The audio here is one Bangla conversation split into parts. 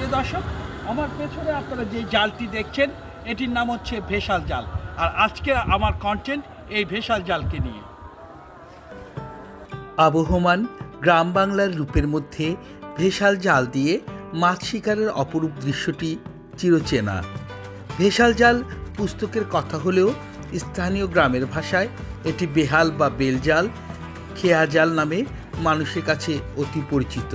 প্রিয় দর্শক, আমার পেছনে আপনারা যে জালটি দেখছেন এটির নাম হচ্ছে ভেসাল জাল। আর আজকে আমার কন্টেন্ট এই ভেসাল জালকে নিয়ে। আবহমান গ্রাম বাংলার রূপের মধ্যে ভেসাল জাল দিয়ে মাছ শিকারের অপরূপ দৃশ্যটি চিরচেনা। ভেসাল জাল পুস্তকের কথা হলেও স্থানীয় গ্রামের ভাষায় এটি বেহাল বা বেলজাল, খেয়া জাল নামে মানুষের কাছে অতি পরিচিত।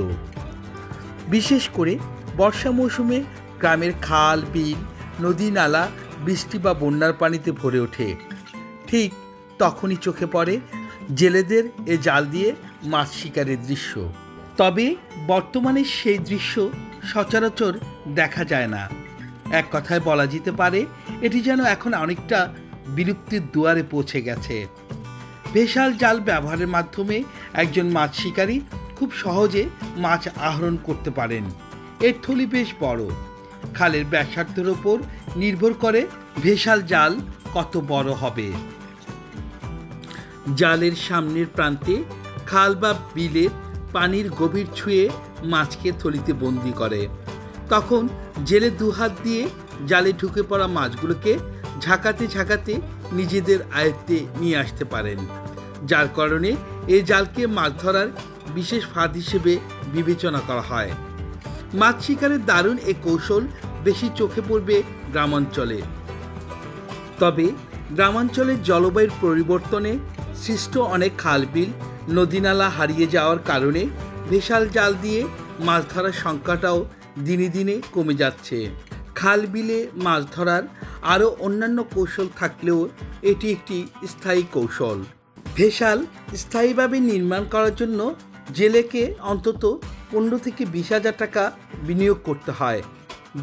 বিশেষ করে বর্ষা মৌসুমে গ্রামের খাল, বিল, নদী, নালা বৃষ্টি বা বন্যার পানিতে ভরে ওঠে। ঠিক তখনই চোখে পড়ে জেলেদের এ জাল দিয়ে মাছ শিকারের দৃশ্য। তবে বর্তমানে সেই দৃশ্য সচরাচর দেখা যায় না। এক কথায় বলা যেতে পারে এটি যেন এখন অনেকটা বিলুপ্তির দুয়ারে পৌঁছে গেছে। ভেসাল জাল ব্যবহারের মাধ্যমে একজন মাছ শিকারী খুব সহজে মাছ আহরণ করতে পারেন। এর থলি বেশ বড়। খালের ব্যাসার্ধের ওপর নির্ভর করে ভেসাল জাল কত বড় হবে। জালের সামনের প্রান্তে খাল বা বিলের পানির গভীর ছুঁয়ে মাছকে থলিতে বন্দি করে। তখন জেলে দুহাত দিয়ে জালে ঢুকে পড়া মাছগুলোকে ঝাঁকাতে ঝাঁকাতে নিজেদের আয়ত্তে নিয়ে আসতে পারেন, যার কারণে এই জালকে মাছ ধরার বিশেষ ফাঁদ হিসেবে বিবেচনা করা হয়। মাছ শিকারের দারুণ এই কৌশল বেশি চোখে পড়বে গ্রামাঞ্চলে। তবে গ্রামাঞ্চলের জলবায়ুর পরিবর্তনে সৃষ্ট অনেক খালবিল, নদীনালা হারিয়ে যাওয়ার কারণে ভেসাল জাল দিয়ে মাছ ধরার সংখ্যাটাও দিনে দিনে কমে যাচ্ছে। খাল বিলে মাছ ধরার আরও অন্যান্য কৌশল থাকলেও এটি একটি স্থায়ী কৌশল। ভেসাল স্থায়ীভাবে নির্মাণ করার জন্য জেলেকে অন্তত 15 থেকে 20,000 টাকা বিনিয়োগ করতে হয়।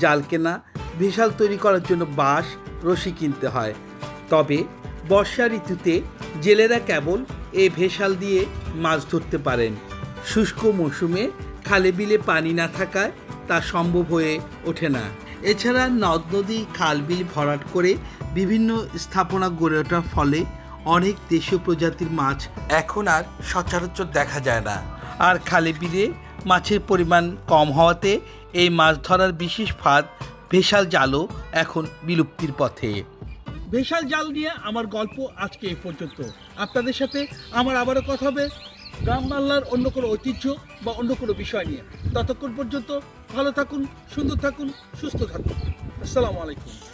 জাল কেনা, ভেসাল তৈরি করার জন্য বাঁশ, রশি কিনতে হয়। তবে বর্ষা ঋতুতে জেলেরা কেবল এই ভেসাল দিয়ে মাছ ধরতে পারেন। শুষ্ক মৌসুমে খালে বিলে পানি না থাকায় তা সম্ভব হয়ে ওঠে না। এছাড়া নদ নদী, খাল বিল ভরাট করে বিভিন্ন স্থাপনা গড়ে ওঠার ফলে অনেক দেশীয় প্রজাতির মাছ এখন আর সচরাচর দেখা যায় না। আর খালে বিলে মাছের পরিমাণ কম হওয়াতে এই মাছ ধরার বিশেষ ফাঁদ ভেসাল জালও এখন বিলুপ্তির পথে। ভেসাল জাল নিয়ে আমার গল্প আজকে এই পর্যন্ত। আপনাদের সাথে আমার আবারও কথা হবে গ্রাম বাংলার অন্য কোনো ঐতিহ্য বা অন্য কোনো বিষয় নিয়ে। ততক্ষণ পর্যন্ত ভালো থাকুন, সুন্দর থাকুন, সুস্থ থাকুন। আসসালামু আলাইকুম।